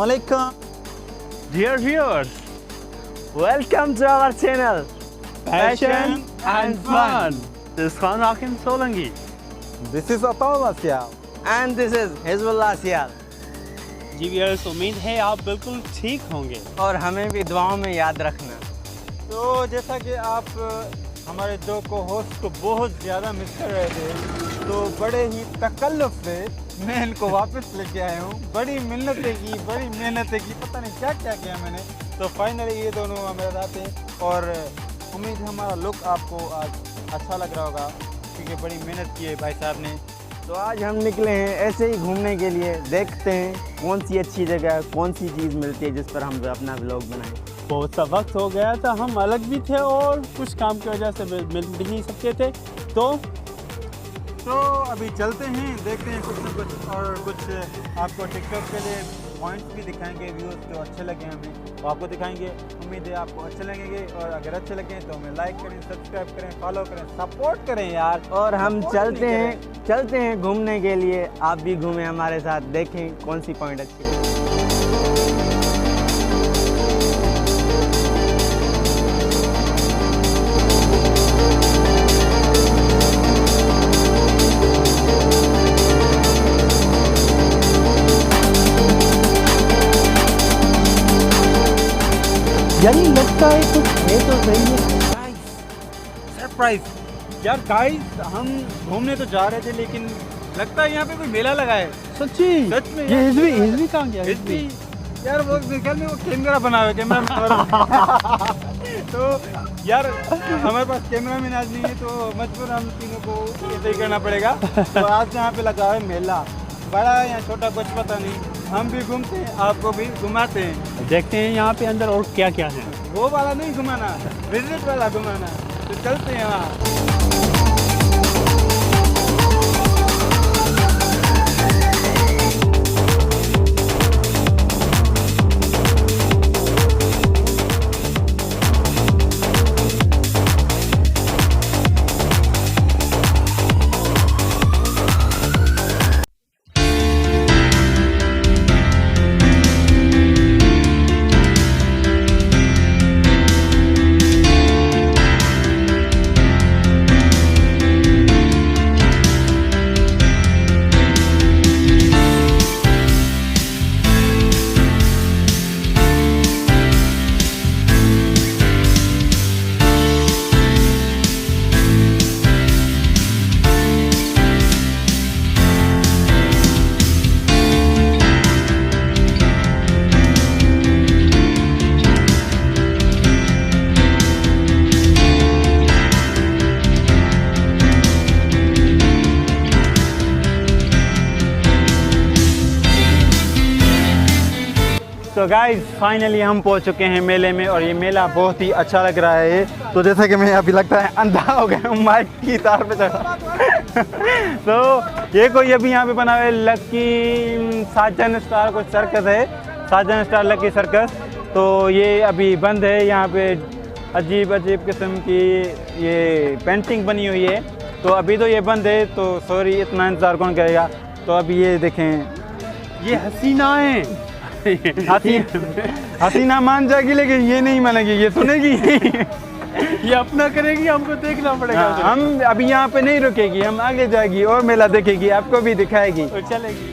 Assalamualaikum. Dear viewers, Welcome to our channel. passion and fun. This is Khan Hakim Solangi. This is Atal Asyal. And this is Hizbullah Sial. Ji viewers, उम्मीद है आप बिल्कुल ठीक होंगे और हमें भी दुआओं में याद रखना। तो जैसा कि आप हमारे दो को होस्ट को बहुत ज़्यादा मिस कर रहे थे, तो बड़े ही तकल्लुफ़ से मैं इनको वापस लेके आया हूँ। बड़ी मेहनतें की, पता नहीं क्या क्या किया मैंने। तो फाइनली ये दोनों हमारे साथ हैं और उम्मीद है हमारा लुक आपको आज अच्छा लग रहा होगा, क्योंकि बड़ी मेहनत की है भाई साहब ने। तो आज हम निकले हैं ऐसे ही घूमने के लिए, देखते हैं कौन सी अच्छी जगह, कौन सी चीज़ मिलती है जिस पर हम अपना व्लॉग बनाएं। बहुत सा वक्त हो गया था, हम अलग भी थे और कुछ काम की वजह से मिल भी नहीं सकते थे। तो अभी चलते हैं, देखते हैं कुछ ना कुछ, और कुछ आपको टिकटॉक के लिए पॉइंट्स भी दिखाएंगे, व्यूज़ जो अच्छे लगे हमें वो आपको दिखाएंगे। उम्मीद है आपको अच्छे लगेंगे, और अगर अच्छे लगें तो हमें लाइक करें, सब्सक्राइब करें, फॉलो करें, सपोर्ट करें यार। और हम चलते हैं घूमने के लिए। आप भी घूमें हमारे साथ, देखें कौन सी पॉइंट अच्छी है। यानी लगता है कुछ है तो सही है। सरप्राइज यार गाइस, हम घूमने तो जा रहे थे लेकिन लगता है यहाँ पे कोई मेला लगा है। सच्ची? सच में ये हिजवी कहाँ गया? हिजवी यार, वो निकल में वो कैमरा बना हुआ है, कैमरा तो यार हमारे पास कैमरा मैन आज नहीं है, तो मजबूर हम तीनों को ऐसे ही करना पड़ेगा। तो आज यहाँ पे लगा है मेला, बड़ा या छोटा कुछ पता नहीं। हम भी घूमते हैं, आपको भी घुमाते हैं, देखते हैं यहाँ पे अंदर और क्या क्या है। वो वाला नहीं घुमाना, विजिट वाला घुमाना। तो चलते हैं वहाँ। तो गाइस फाइनली हम पहुंच चुके हैं मेले में, और ये मेला बहुत ही अच्छा लग रहा है। तो जैसा कि मैं अभी लगता है अंधा हो गया हूँ, माइक की तार पे चढ़ा। तो ये कोई अभी यहाँ पे बना हुआ है लकी साजन स्टार कुछ सर्कस है, साजन स्टार लकी सर्कस। तो ये अभी बंद है। यहाँ पे अजीब किस्म की ये पेंटिंग बनी हुई है, तो अभी तो ये बंद है। तो सॉरी, इतना इंतज़ार कौन करेगा। तो अभी ये देखें, ये हसीनाएं हसीना मान जाएगी, लेकिन ये नहीं मानेगी, ये सुनेगी। ये अपना करेगी, हमको देखना पड़ेगा। हाँ, हम अभी यहाँ पे नहीं रुकेगी, हम आगे जाएगी और मेला देखेगी, आपको भी दिखाएगी। तो चलेगी।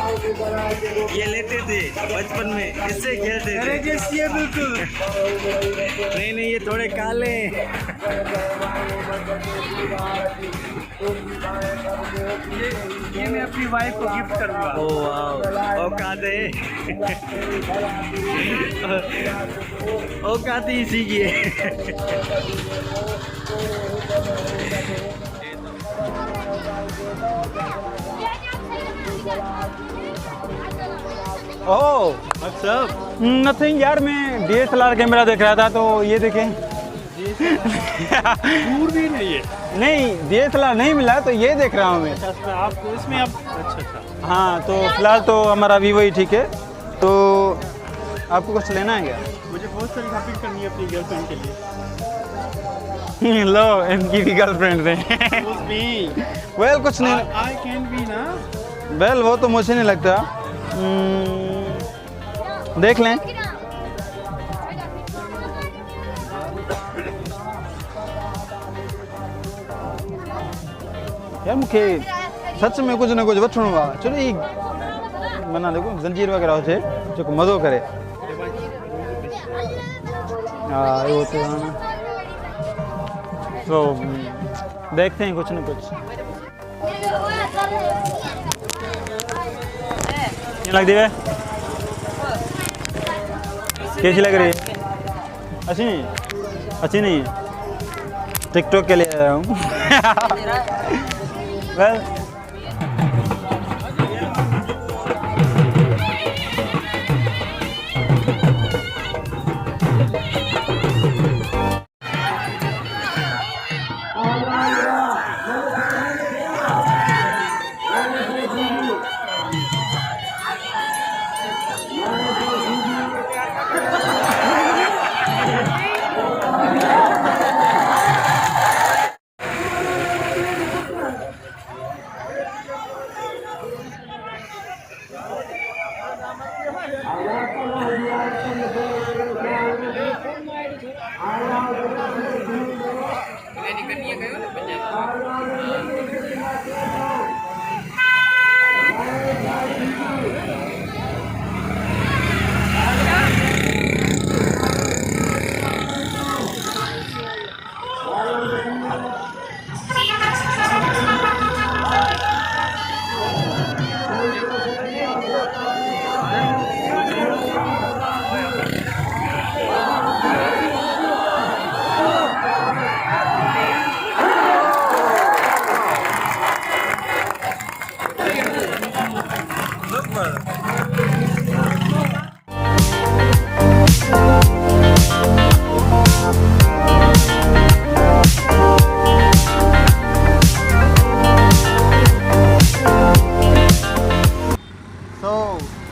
ये लेते थे बचपन में, इससे खेलते थे। जैसी है बिल्कुल। नहीं नहीं, ये थोड़े काले हैं। ये मैं अपनी वाइफ को गिफ्ट करूँगा। ओ वाह, औकात है। औकात ही इसी की है। ओह व्हाट्सअप। नथिंग यार, मैं DSLR कैमरा देख रहा था तो ये देखें। दूर भी नहीं है। नहीं, DSLR नहीं मिला तो ये देख रहा हूँ मैं। अच्छा, इसमें आपको इसमें आप अच्छा। हाँ, तो फिलहाल तो हमारा Vivo ही ठीक है। तो आपको कुछ लेना है क्या? मुझे बहुत सारी शॉपिंग करनी है अपनी गर्लफ्रेंड के लिए। लो, इनकी भी गर्लफ्रेंड है। वेल कुछ नहीं। आई कैन बी ना। वेल वो तो मुझे नहीं लगता। देख लें। यार मुझे सच में कुछ ना कुछ वठणो आहे। चलो ये मना देखो जंजीर वगैरह हो जो मज़ो करे। हाँ वो तो देखते हैं कुछ ना कुछ। लग दी है कैसी लग रही है? अच्छी नहीं, अच्छी नहीं है। टिकटॉक के लिए आया हूँ। वेल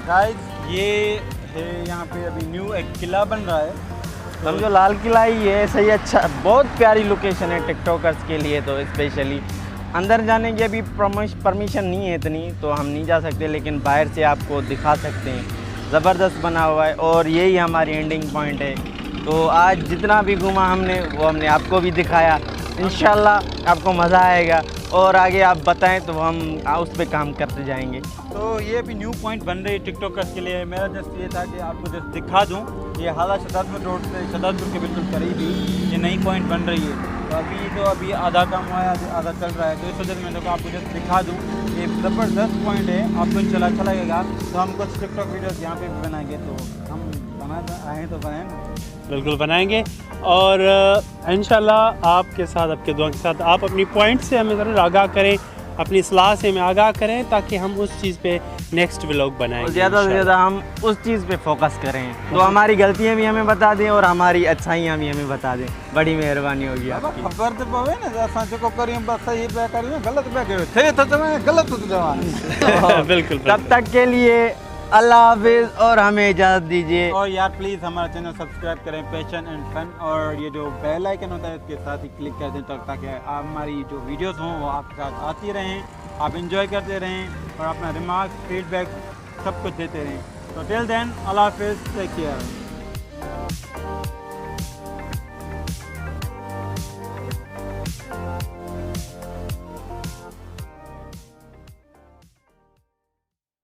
गाइस ये है यहाँ पे अभी न्यू एक किला बन रहा है। समझो लाल किला ही है, सही। अच्छा, बहुत प्यारी लोकेशन है टिकटॉकर्स के लिए तो स्पेशली। अंदर जाने की अभी परमिशन नहीं है इतनी, तो हम नहीं जा सकते, लेकिन बाहर से आपको दिखा सकते हैं। ज़बरदस्त बना हुआ है और यही हमारी एंडिंग पॉइंट है। तो आज जितना भी घूमा हमने वो हमने आपको भी दिखाया। इंशाल्लाह आपको मज़ा आएगा और आगे आप बताएं तो हम उस पर काम करते जाएंगे। तो ये भी न्यू पॉइंट बन रही है टिकटॉकर्स के लिए। मेरा जस्ट ये था कि आपको जस्ट दिखा दूं, ये हाला शहजादपुर रोड से शहजादपुर के बिल्कुल करीब ही ये नई पॉइंट बन रही है। तो अभी आधा काम हुआ है, आधा चल रहा है, तो इस वजह से मैं आपको जस्ट दिखा दूँ। ये ज़बरदस्त पॉइंट है, आपको इंशाल्लाह अच्छा लगेगा। तो हम कुछ टिकटॉक वीडियोज़ यहाँ पे भी बनाएंगे, तो हम आए तो बनाए ना, बिल्कुल बनाएंगे। और इंशाल्लाह आपके साथ, आपके दुआ के साथ, आप अपनी पॉइंट से हमें ज़रूर आगाह करें, अपनी सलाह से हमें आगाह करें, ताकि हम उस चीज़ पे नेक्स्ट व्लॉग बनाएं। ज़्यादा से ज़्यादा हम उस चीज़ पे फोकस करें, तो हमारी गलतियाँ भी हमें बता दें और हमारी अच्छाइयाँ भी हमें बता दें। बड़ी मेहरबानी होगी आपकी। खबर तो पवे ना, असां जेको करियूं बस सही पिया करियूं, गलत पिया करियूं, थे तो चवां गलत तो चवां। बिल्कुल। तब तक के लिए अल्लाह हाफिज़ और हमें इजाज़त दीजिए। और यार प्लीज़ हमारा चैनल सब्सक्राइब करें, पैशन एंड फन, और ये जो बेल आइकन होता है इसके साथ ही क्लिक कर दें, ताकि हमारी जो वीडियोस हों वो आपके साथ आती रहें, आप इंजॉय करते रहें और अपना रिमार्क, फीडबैक सब कुछ देते रहें। तो टिल देन अल्लाह हाफिज़, टेक केयर।